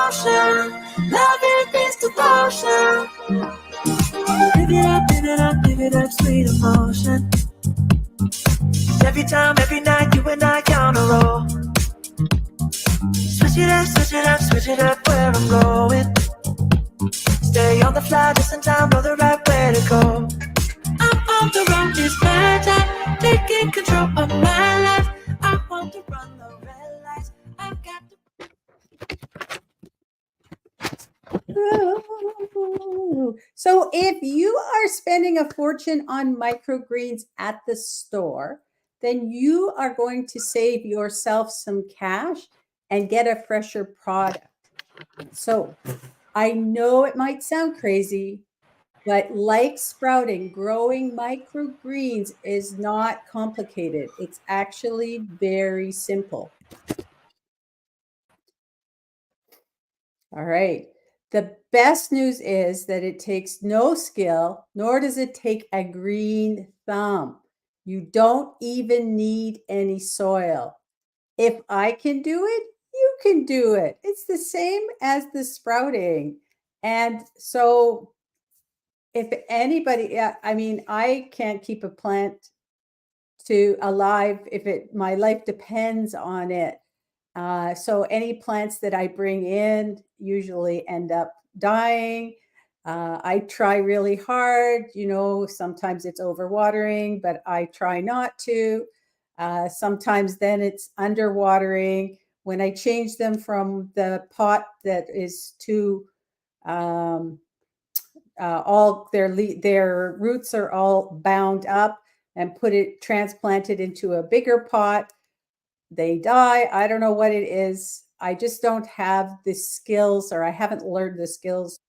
emotion. Loving is devotion. Live it up, live it up, live it up, sweet emotion. Every time, every night, you and I on a roll. Switch it up, switch it up, switch it up where I'm going. Stay on the fly, just in time, know the right way to go. I'm on the road, this bad time, taking control of my life. I want to run the red lights. I've got to. So if you are spending a fortune on microgreens at the store, then you are going to save yourself some cash and get a fresher product. So I know it might sound crazy, but like sprouting, growing microgreens is not complicated. It's actually very simple. All right. The best news is that it takes no skill, nor does it take a green thumb. You don't even need any soil. If I can do it, you can do it. It's the same as the sprouting. And so if anybody, I mean, I can't keep a plant to alive if my life depends on it. So any plants that I bring in usually end up dying. I try really hard, sometimes it's overwatering, but I try not to. Sometimes then it's underwatering. When I change them from the pot that is too, all their roots are all bound up, and transplanted into a bigger pot, they die. I don't know what it is. I just don't have the skills, or I haven't learned the skills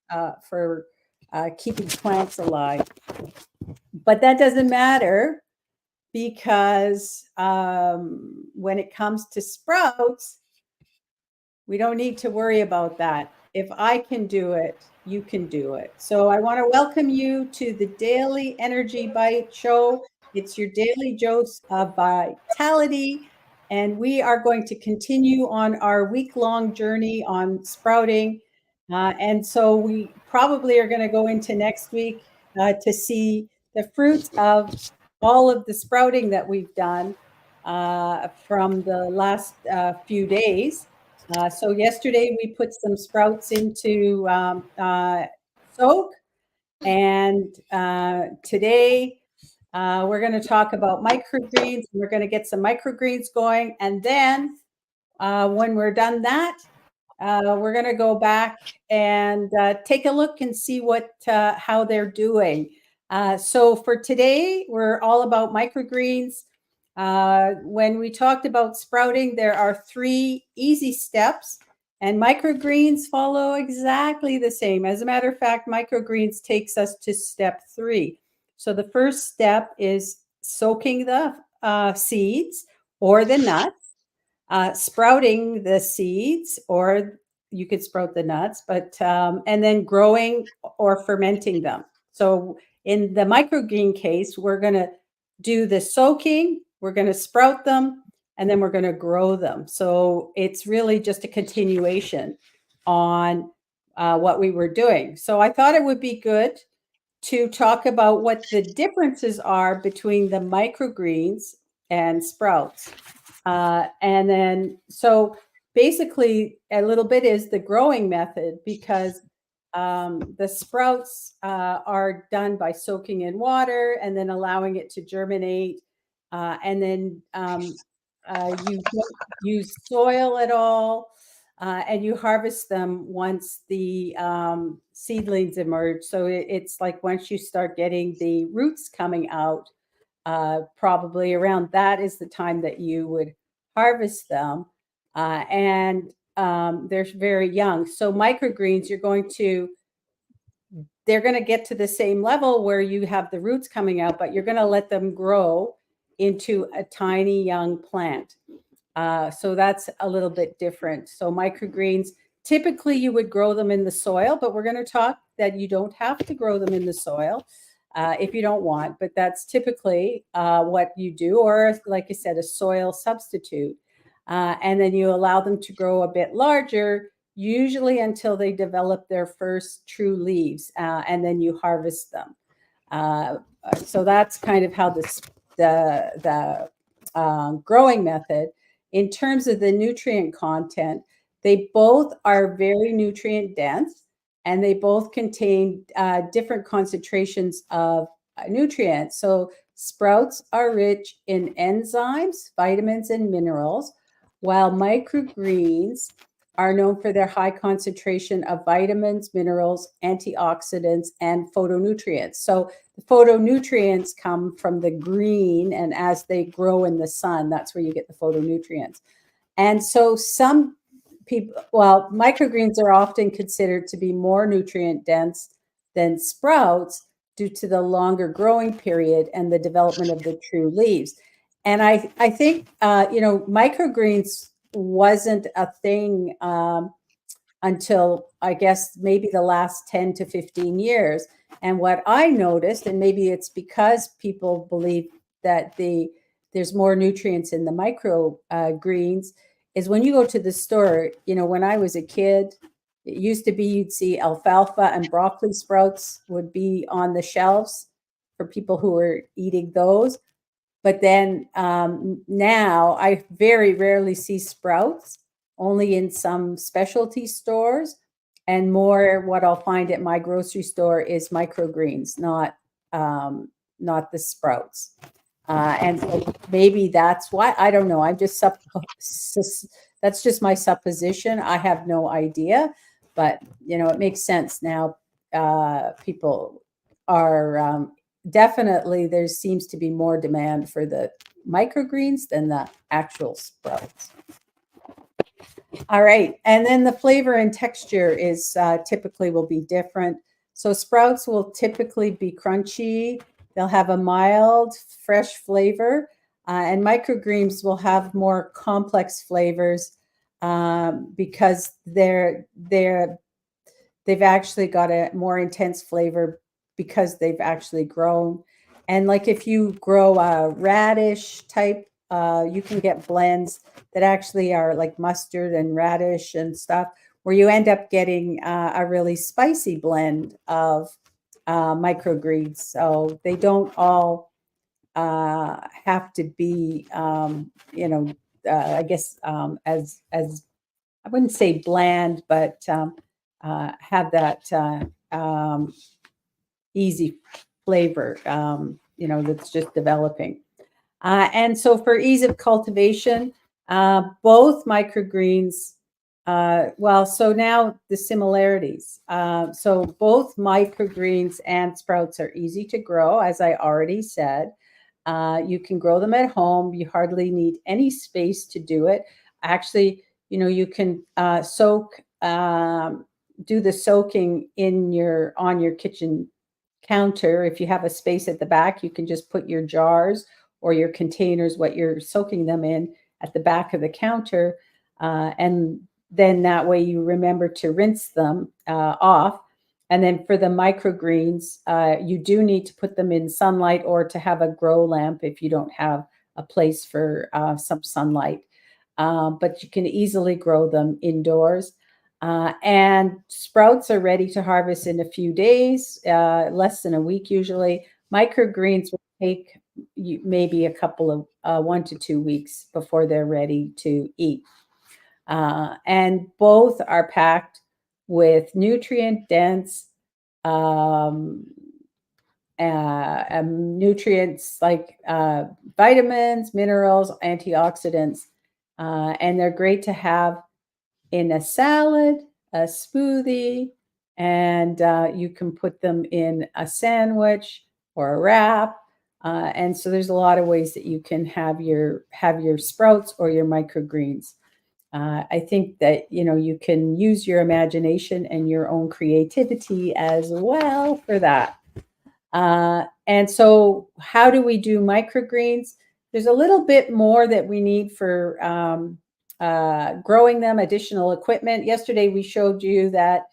for keeping plants alive. But that doesn't matter, because when it comes to sprouts, we don't need to worry about that. If I can do it, you can do it. So I want to welcome you to the Daily Energy Bite Show. It's your daily dose of vitality. And we are going to continue on our week-long journey on sprouting. And so we probably are going to go into next week to see the fruits of all of the sprouting that we've done from the last few days. So yesterday we put some sprouts into soak, and today we're going to talk about microgreens. We're going to get some microgreens going, and then when we're done that, we're going to go back and take a look and see how they're doing. So for today, we're all about microgreens. When we talked about sprouting, there are 3 easy steps, and microgreens follow exactly the same. As a matter of fact, microgreens takes us to step 3. So the first step is soaking the seeds or the nuts, sprouting the seeds, or you could sprout the nuts, but and then growing or fermenting them. So in the microgreen case, we're going to do the soaking, we're going to sprout them, and then we're going to grow them. So it's really just a continuation on what we were doing. So I thought it would be good to talk about what the differences are between the microgreens and sprouts. And then, so basically a little bit is the growing method, because the sprouts are done by soaking in water and then allowing it to germinate. And then you don't use soil at all. And you harvest them once the seedlings emerge. So it's like once you start getting the roots coming out, probably around that is the time that you would harvest them. And they're very young. So microgreens, they're going to get to the same level where you have the roots coming out, but you're going to let them grow into a tiny young plant. So that's a little bit different. So microgreens, typically you would grow them in the soil, but we're going to talk that you don't have to grow them in the soil if you don't want, but that's typically what you do, or like I said, a soil substitute. And then you allow them to grow a bit larger usually until they develop their first true leaves, and then you harvest them. So that's kind of how the growing method. In terms of the nutrient content, they both are very nutrient dense, and they both contain different concentrations of nutrients. So sprouts are rich in enzymes, vitamins, and minerals, while microgreens are known for their high concentration of vitamins, minerals, antioxidants, and phytonutrients. So the phytonutrients come from the green, and as they grow in the sun, that's where you get the phytonutrients. And so some people, well, microgreens are often considered to be more nutrient dense than sprouts due to the longer growing period and the development of the true leaves. And I think, microgreens wasn't a thing until I guess maybe the last 10 to 15 years. And what I noticed, and maybe it's because people believe that there's more nutrients in the micro greens, is when you go to the store, when I was a kid, it used to be you'd see alfalfa and broccoli sprouts would be on the shelves for people who were eating those. But then now I very rarely see sprouts, only in some specialty stores. And more what I'll find at my grocery store is microgreens, not the sprouts. And so maybe that's why. I don't know. I'm just that's just my supposition. I have no idea, but it makes sense now. People are definitely, there seems to be more demand for the microgreens than the actual sprouts. All right, and then the flavor and texture is typically will be different. So sprouts will typically be crunchy. They'll have a mild, fresh flavor, and microgreens will have more complex flavors because they've actually got a more intense flavor because they've actually grown. And like if you grow a radish type, you can get blends that actually are like mustard and radish and stuff, where you end up getting a really spicy blend of microgreens. So they don't all have to be, I guess as I wouldn't say bland, but have that easy flavor, that's just developing. And so for ease of cultivation, both microgreens, so now the similarities. So both microgreens and sprouts are easy to grow, as I already said. You can grow them at home. You hardly need any space to do it. Actually, you can do the soaking on your kitchen counter. If you have a space at the back, you can just put your jars or your containers, what you're soaking them in, at the back of the counter. And then that way you remember to rinse them off. And then for the microgreens, you do need to put them in sunlight or to have a grow lamp if you don't have a place for some sunlight. But you can easily grow them indoors. And sprouts are ready to harvest in a few days, less than a week usually. Microgreens will take maybe a couple of 1 to 2 weeks before they're ready to eat. And both are packed with nutrient dense nutrients like vitamins, minerals, antioxidants, and they're great to have in a salad, a smoothie, and you can put them in a sandwich or a wrap. And so there's a lot of ways that you can have your sprouts or your microgreens. I think that you can use your imagination and your own creativity as well for that. And so, how do we do microgreens? There's a little bit more that we need for growing them, additional equipment. Yesterday, we showed you that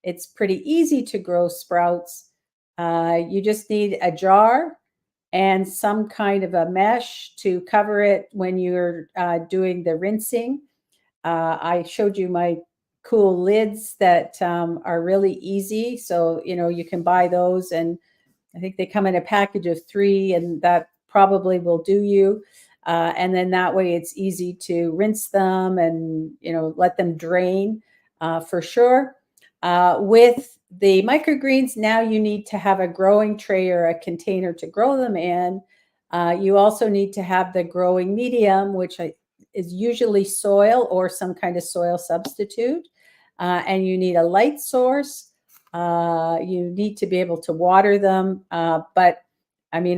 it's pretty easy to grow sprouts. You just need a jar and some kind of a mesh to cover it when you're doing the rinsing. I showed you my cool lids that are really easy. So, you can buy those, and I think they come in a package of 3, and that probably will do you. And then that way it's easy to rinse them and, let them drain for sure. With the microgreens, now you need to have a growing tray or a container to grow them in. You also need to have the growing medium, which is usually soil or some kind of soil substitute. And you need a light source. You need to be able to water them. But I mean,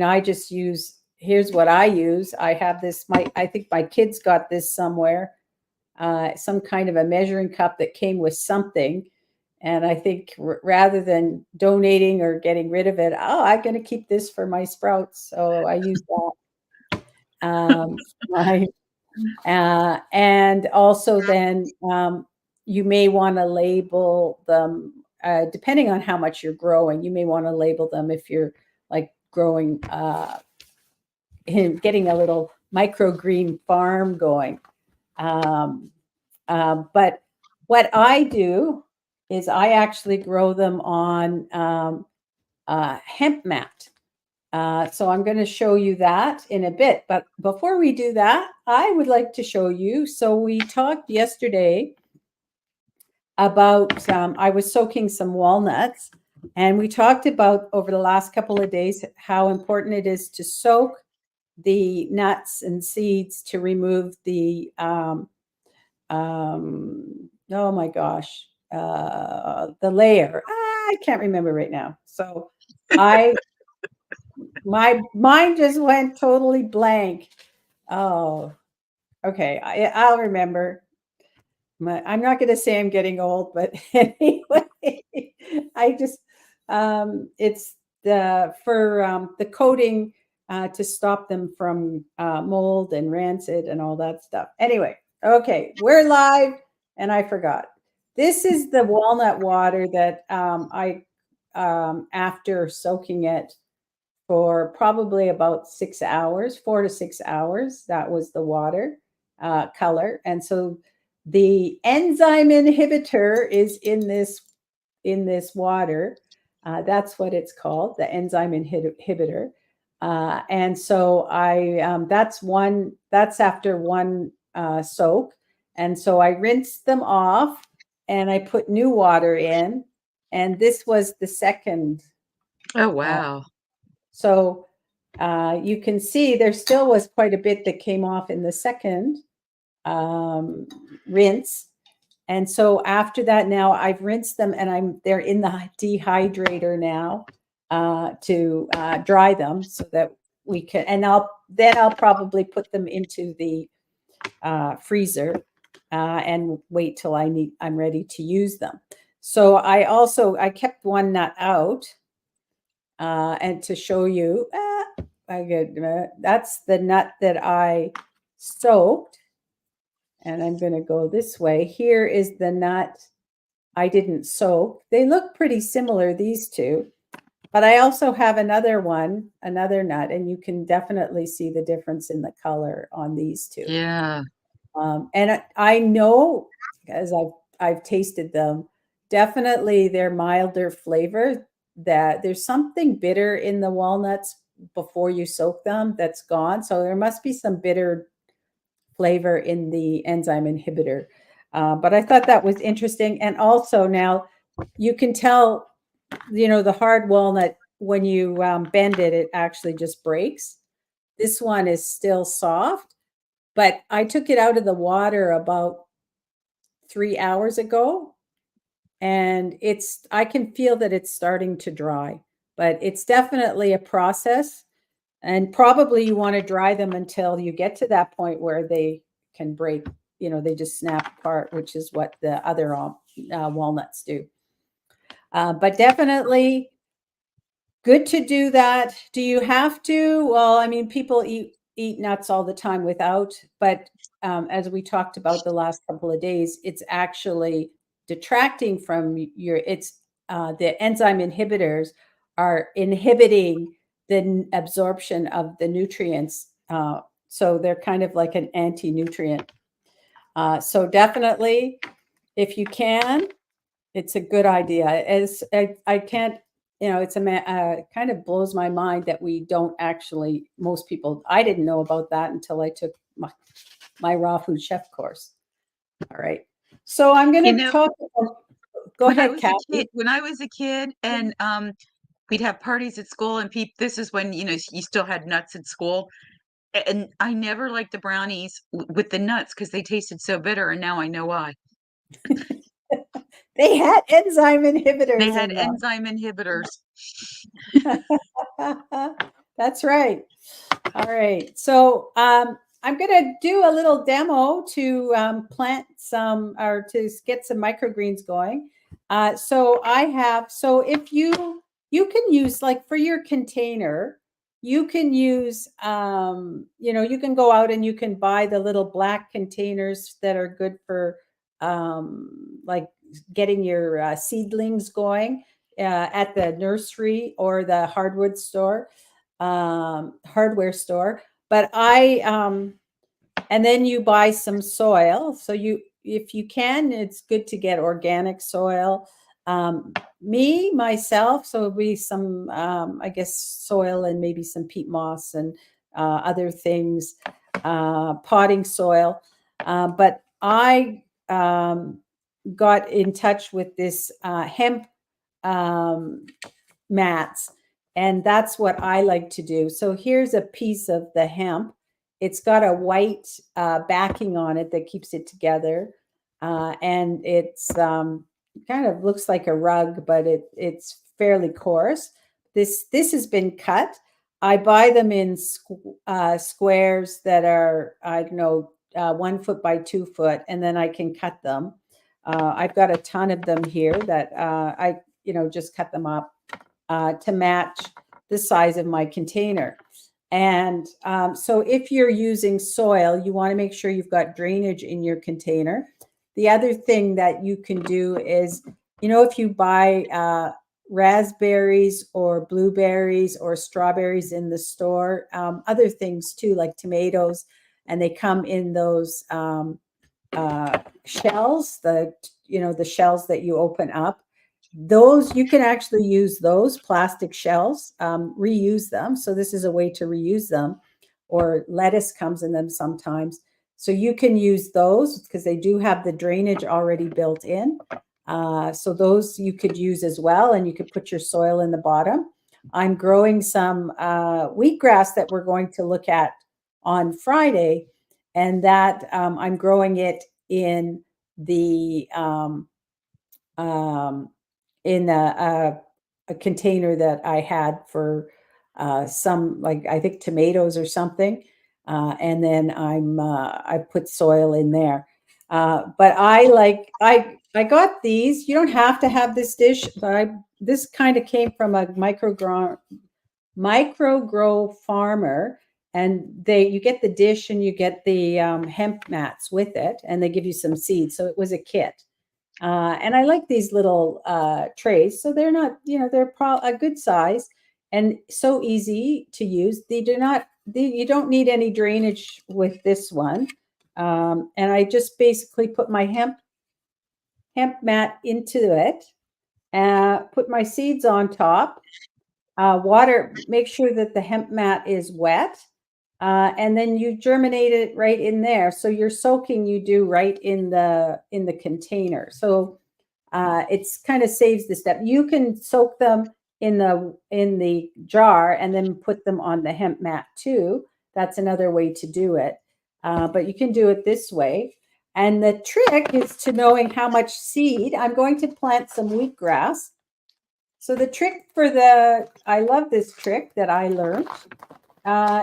here's what I use. I have this, I think my kids got this somewhere, some kind of a measuring cup that came with something. And I think rather than donating or getting rid of it, I'm going to keep this for my sprouts. So I use that. My, and also then you may want to label them, depending on how much you're growing. You may want to label them if you're like growing, getting a little microgreen farm going. But what I do is I actually grow them on hemp mat. So I'm going to show you that in a bit. But before we do that, I would like to show you. So we talked yesterday about, I was soaking some walnuts, and we talked about over the last couple of days how important it is to soak the nuts and seeds to remove the, oh my gosh, the layer. I can't remember right now. So my mind just went totally blank. Oh, okay. I'll remember. I'm not going to say I'm getting old, but anyway, I just, it's the coating to stop them from mold and rancid and all that stuff. Anyway, okay, we're live, and I forgot. This is the walnut water that after soaking it for probably about 6 hours, 4 to 6 hours, that was the water color. And so the enzyme inhibitor is in this water. That's what it's called, the enzyme inhibitor. And so that's after one soak. And so I rinsed them off and I put new water in. And this was the second. Oh, wow. So you can see there still was quite a bit that came off in the second rinse. And so after that, now I've rinsed them, and they're in the dehydrator now to dry them so that we can, and I'll probably put them into the freezer and wait till I'm ready to use them. So I kept one nut out and to show you, that's the nut that I soaked. And I'm going to go this way. Here is the nut I didn't soak. They look pretty similar, these two. But I also have another nut, and you can definitely see the difference in the color on these two. Yeah. And I know, as I've tasted them, definitely they're milder flavor. That there's something bitter in the walnuts before you soak them that's gone. So there must be some bitter flavor in the enzyme inhibitor. But I thought that was interesting. And also now you can tell, the hard walnut, when you bend it, it actually just breaks. This one is still soft, but I took it out of the water about 3 hours ago, and I can feel that it's starting to dry, but it's definitely a process. And probably you want to dry them until you get to that point where they can break, they just snap apart, which is what the other walnuts do. But definitely good to do that. Do you have to? Well, I mean, people eat nuts all the time without, but as we talked about the last couple of days, it's actually detracting from the enzyme inhibitors are inhibiting the absorption of the nutrients. So they're kind of like an anti-nutrient. So definitely if you can, it's a good idea. As I can't, it's kind of blows my mind that we don't actually, most people, I didn't know about that until I took my raw food chef course. All right. So I'm going You to know, talk. Go when I ahead, was a Kathy. kid, and we'd have parties at school, and this is when you still had nuts at school, and I never liked the brownies with the nuts because they tasted so bitter, and now I know why. They had enzyme They inhibitors had in them. enzyme inhibitors. That's right. All right. So I'm going to do a little demo to plant some or to get some microgreens going. So if you can use, like, for your container, you can use, you can go out and you can buy the little black containers that are good for like getting your seedlings going at the nursery or the hardware store. But and then you buy some soil. So if you can, it's good to get organic soil. Myself, so it'll be some, I guess, soil and maybe some peat moss and other things, potting soil. But I got in touch with this hemp mats, and that's what I like to do. So here's a piece of the hemp. It's got a white backing on it that keeps it together, and it's kind of looks like a rug, but it's fairly coarse. This has been cut. I buy them in squares that are, I don't know, 1 foot by 2 foot, and then I can cut them. I've got a ton of them here that I just cut them up to match the size of my container. And so if you're using soil, you want to make sure you've got drainage in your container. The other thing that you can do is, if you buy raspberries or blueberries or strawberries in the store, other things too, like tomatoes, and they come in those shells, the shells that you open up. Those, you can actually use those plastic shells, reuse them. So this is a way to reuse them, or lettuce comes in them sometimes. So you can use those because they do have the drainage already built in. So those you could use as well, and you could put your soil in the bottom. I'm growing some wheatgrass that we're going to look at on Friday, and that I'm growing it in the in a container that I had for some, like, I think tomatoes or something, and then I put soil in there. But I got these. You don't have to have this dish, but this kind of came from a micro grow farmer, and you get the dish and you get the hemp mats with it, and they give you some seeds. So it was a kit. And I like these little trays. So they're not, they're a good size and so easy to use. You don't need any drainage with this one. And I just basically put my hemp mat into it, put my seeds on top, make sure that the hemp mat is wet. And then you germinate it right in there. So your soaking you do right in the container. So it's kind of saves the step. You can soak them in the jar and then put them on the hemp mat too. That's another way to do it. But you can do it this way. And the trick is to knowing how much seed. I'm going to plant some wheatgrass. So the trick I love this trick that I learned,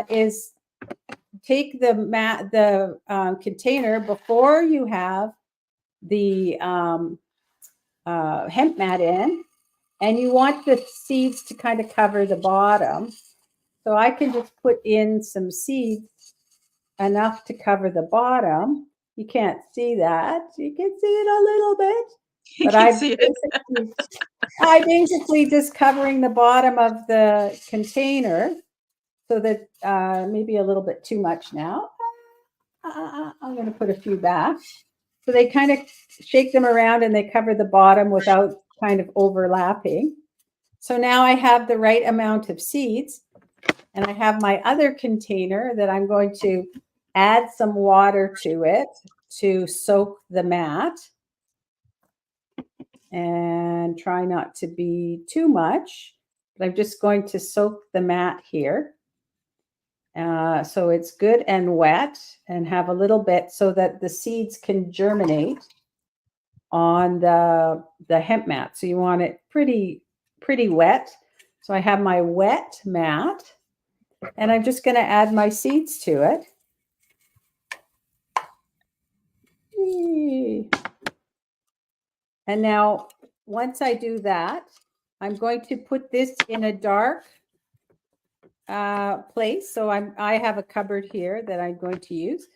is take the container before you have the hemp mat in, and you want the seeds to kind of cover the bottom. So I can just put in some seeds enough to cover the bottom. You can't see that. You can see it a little bit, but I basically just covering the bottom of the container, so that maybe a little bit too much now. I'm going to put a few back. So they kind of shake them around and they cover the bottom without kind of overlapping. So now I have the right amount of seeds, and I have my other container that I'm going to add some water to it to soak the mat, and try not to be too much, but I'm just going to soak the mat here. So it's good and wet, and have a little bit so that the seeds can germinate on the hemp mat. So you want it pretty wet. So I have my wet mat, and I'm just going to add my seeds to it. And now, once I do that, I'm going to put this in a dark place. So I have a cupboard here that I'm going to use.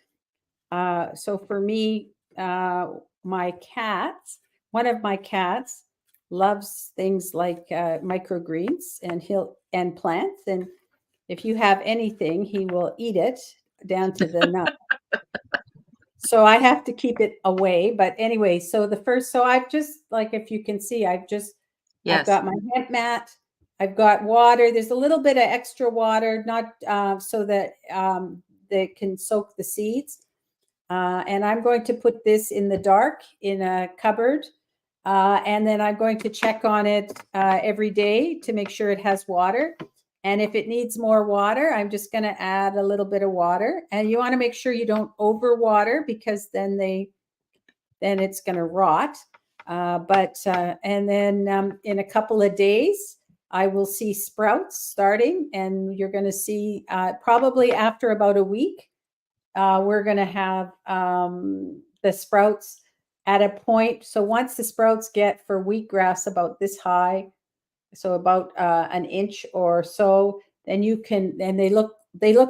So for me, my cats, one of my cats loves things like microgreens and plants. And if you have anything, he will eat it down to the nut. So I have to keep it away. But anyway, so I've just, like, if you can see, I've Yes. got my hemp mat. I've got water. There's a little bit of extra water, not so that they can soak the seeds. And I'm going to put this in the dark in a cupboard. And then I'm going to check on it every day to make sure it has water. And if it needs more water, I'm just going to add a little bit of water. And you want to make sure you don't overwater, because then it's going to rot. And then in a couple of days, I will see sprouts starting, and you're going to see probably after about a week, we're going to have the sprouts at a point. So once the sprouts get for wheatgrass about this high, so about an inch or so, then you can, and they look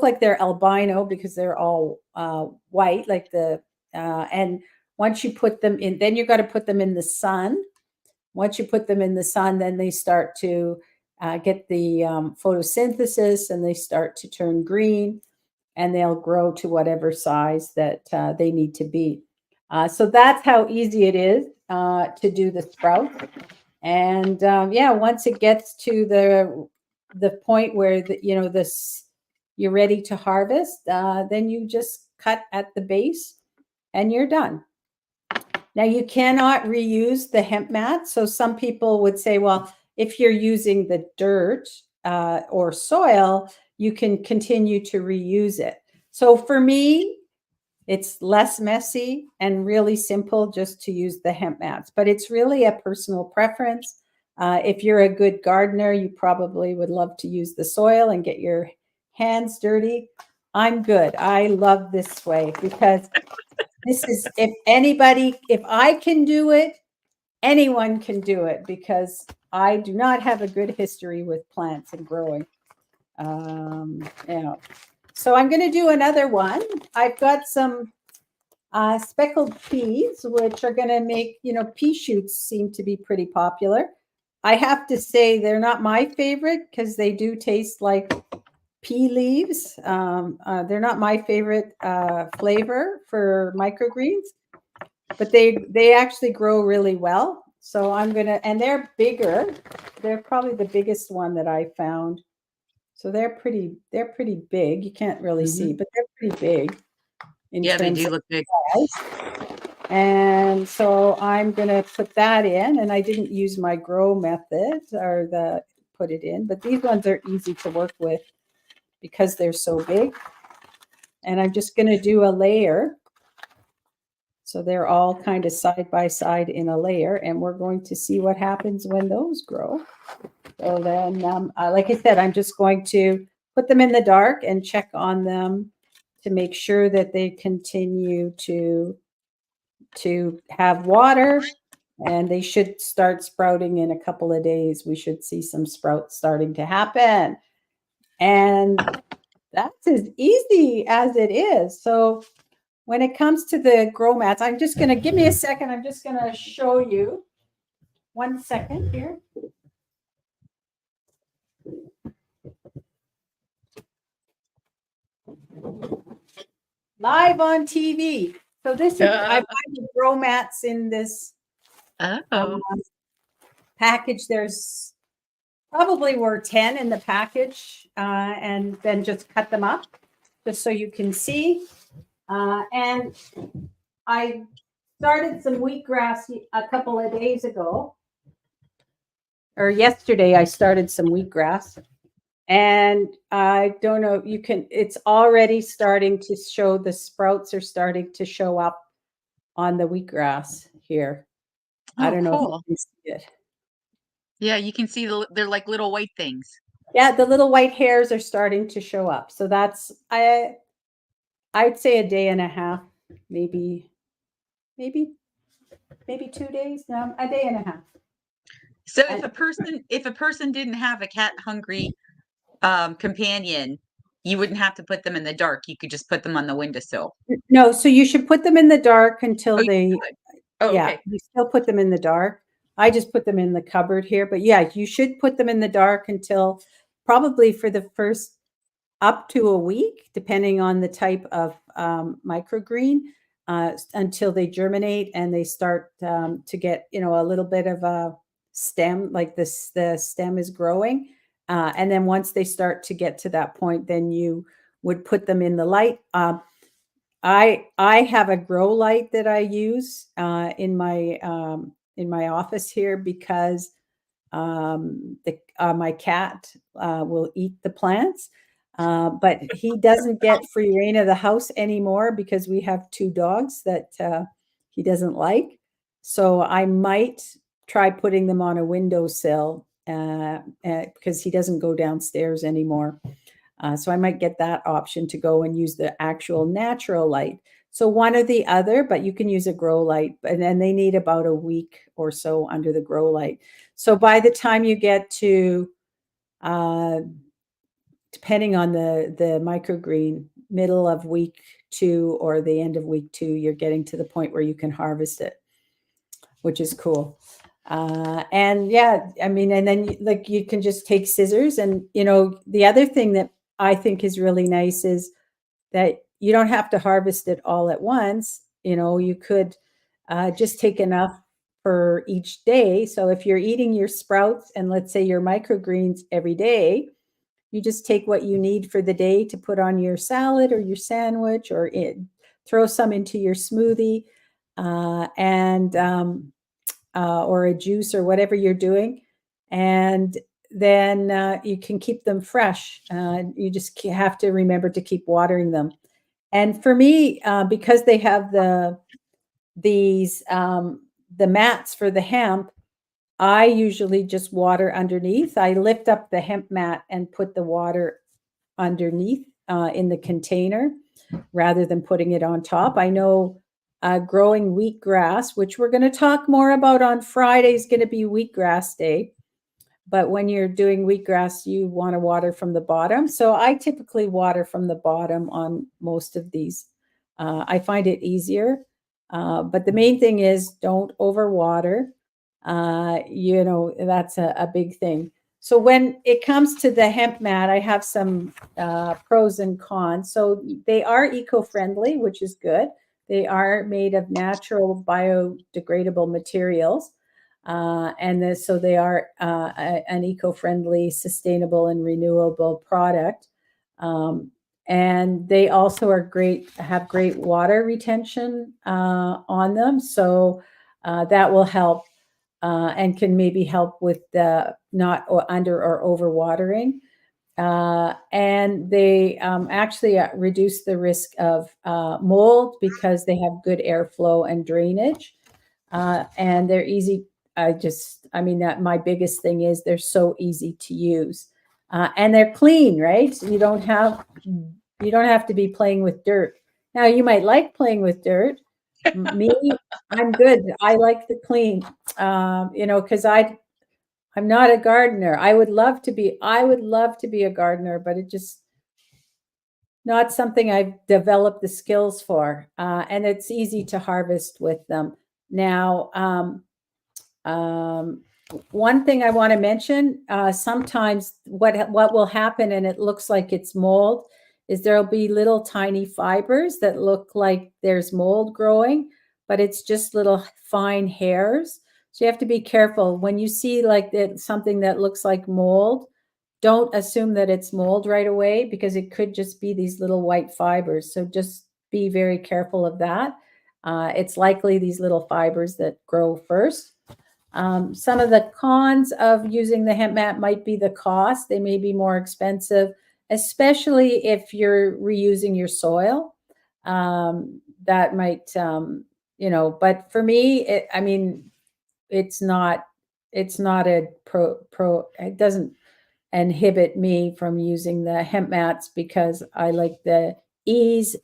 like they're albino because they're all white, like and once you put them in, then you got to put them in the sun. Once you put them in the sun, then they start to get the photosynthesis, and they start to turn green, and they'll grow to whatever size that they need to be. So that's how easy it is to do the sprout. And yeah, once it gets to the point where you're ready to harvest, then you just cut at the base, and you're done. Now, you cannot reuse the hemp mat. So some people would say, well, if you're using the dirt or soil, you can continue to reuse it. So for me, it's less messy and really simple just to use the hemp mats, but it's really a personal preference. If you're a good gardener, you probably would love to use the soil and get your hands dirty. I'm good. I love this way, because this is, if I can do it, anyone can do it, because I do not have a good history with plants and growing. So I'm going to do another one. I've got some speckled peas, which are going to make, pea shoots seem to be pretty popular. I have to say they're not my favorite, because they do taste like pea leaves. They're not my favorite flavor for microgreens, but they actually grow really well. So and they're bigger. They're probably the biggest one that I found. So they're pretty big. You can't really see, but they're pretty big in Yeah, they terms do of look big. size. And so I'm going to put that in, and I didn't use my grow method or put it in, but these ones are easy to work with because they're so big. And I'm just going to do a layer. So they're all kind of side by side in a layer, and we're going to see what happens when those grow. So then, like I said, I'm just going to put them in the dark and check on them to make sure that they continue to have water, and they should start sprouting in a couple of days. We should see some sprouts starting to happen. And that's as easy as it is. So when it comes to the grow mats, I'm just going to, give me a second. I'm just going to show you 1 second here. Live on TV. So this is, I buy the grow mats in this Oh, package. There's probably were 10 in the package, and then just cut them up just so you can see. And I started some wheatgrass a couple of days ago, or yesterday. I started some wheatgrass, and I don't know. You can. It's already starting to show. The sprouts are starting to show up on the wheatgrass here. I oh, don't know if cool. you can see it. Yeah, you can see they're like little white things. Yeah, the little white hairs are starting to show up. So that's I'd say a day and a half, maybe maybe maybe 2 days. No, a day and a half. So And if a person didn't have a cat hungry companion, you wouldn't have to put them in the dark. You could just put them on the windowsill. no, so you should put them in the dark until Oh, you they, could. Oh, yeah, okay. you still put them in the dark. I just put them in the cupboard here, but yeah, you should put them in the dark until probably for the first up to a week, depending on the type of microgreen, until they germinate and they start to get, a little bit of a stem, like this, the stem is growing. And then once they start to get to that point, then you would put them in the light. I have a grow light that I use in my office here because my cat will eat the plants, but he doesn't get free reign of the house anymore because we have two dogs that he doesn't like. So I might try putting them on a windowsill because he doesn't go downstairs anymore. So I might get that option to go and use the actual natural light. So one or the other, but you can use a grow light, and then they need about a week or so under the grow light. So by the time you get to, depending on the microgreen, middle of week 2 or the end of week 2, you're getting to the point where you can harvest it, which is cool. And yeah, I mean, and then like you can just take scissors, and the other thing that I think is really nice is that you don't have to harvest it all at once. You could just take enough for each day. So if you're eating your sprouts and let's say your microgreens every day, you just take what you need for the day to put on your salad or your sandwich, or throw some into your smoothie, and or a juice or whatever you're doing. And then you can keep them fresh. You just have to remember to keep watering them. And for me, because they have the mats for the hemp, I usually just water underneath. I lift up the hemp mat and put the water underneath in the container rather than putting it on top. I know growing wheatgrass, which we're going to talk more about on Friday, is going to be wheatgrass day. But when you're doing wheatgrass, you want to water from the bottom. So I typically water from the bottom on most of these. I find it easier. But the main thing is don't overwater. That's a big thing. So when it comes to the hemp mat, I have some pros and cons. So they are eco-friendly, which is good. They are made of natural biodegradable materials. So they are an eco-friendly, sustainable, and renewable product. And they also have great water retention on them. So that will help and can maybe help with the not under or over watering. And they actually reduce the risk of mold because they have good airflow and drainage. And they're easy. That my biggest thing is they're so easy to use, and they're clean, right? So you don't have to be playing with dirt. Now you might like playing with dirt. Me, I'm good. I like the clean, because I'm not a gardener. I would love to be. I would love to be a gardener, but it just not something I've developed the skills for. And it's easy to harvest with them. Now, one thing I want to mention, sometimes what will happen, and it looks like it's mold, is there'll be little tiny fibers that look like there's mold growing, but it's just little fine hairs. So you have to be careful when you see like that something that looks like mold. Don't assume that it's mold right away because it could just be these little white fibers. So just be very careful of that. It's likely these little fibers that grow first. Some of the cons of using the hemp mat might be the cost. They may be more expensive, especially if you're reusing your soil. That might, but for me, I mean, it's not a it doesn't inhibit me from using the hemp mats because I like the ease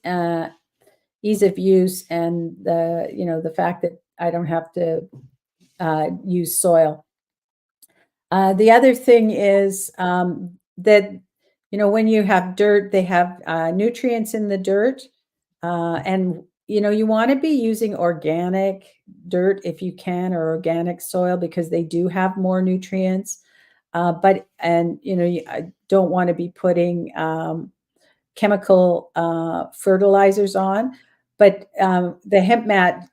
ease of use and the fact that I don't have to use soil. The other thing is that when you have dirt, they have nutrients in the dirt, and you want to be using organic dirt if you can, or organic soil, because they do have more nutrients. I don't want to be putting chemical fertilizers on. But the hemp mat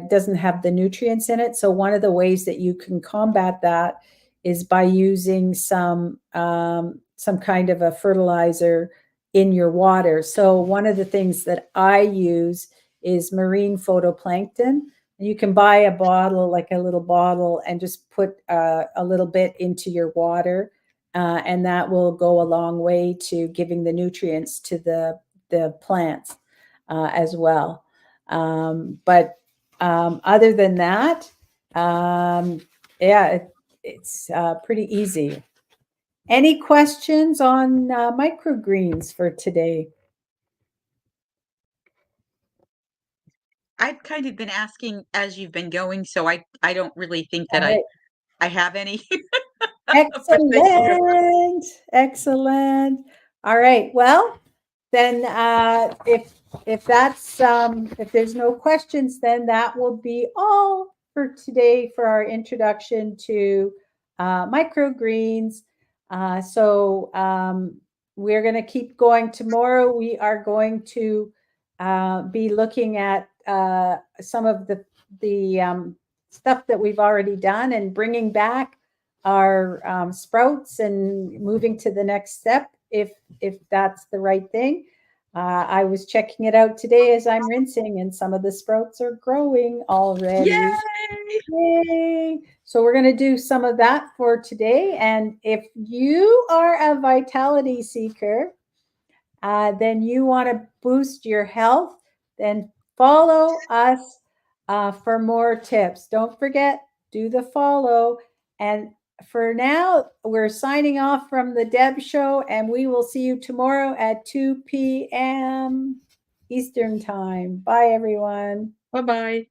doesn't have the nutrients in it. So one of the ways that you can combat that is by using some kind of a fertilizer in your water. So one of the things that I use is marine phytoplankton. You can buy a bottle, like a little bottle, and just put a little bit into your water, and that will go a long way to giving the nutrients to the plants as well. But other than that, yeah, it's pretty easy. Any questions on microgreens for today? I've kind of been asking as you've been going, so I don't really think that All right. I have any. But thank you. Excellent. Excellent. All right. Well, then if that's if there's no questions, then that will be all for today for our introduction to microgreens. So we're going to keep going. Tomorrow we are going to be looking at some of the stuff that we've already done and bringing back our sprouts and moving to the next step if that's the right thing. I was checking it out today as I'm rinsing, and some of the sprouts are growing already. Yay! Yay! So we're going to do some of that for today. And if you are a vitality seeker, then you want to boost your health, then follow us for more tips. Don't forget, do the follow. And for now, we're signing off from the Deb Show, and we will see you tomorrow at 2 p.m. Eastern Time. Bye, everyone. Bye-bye.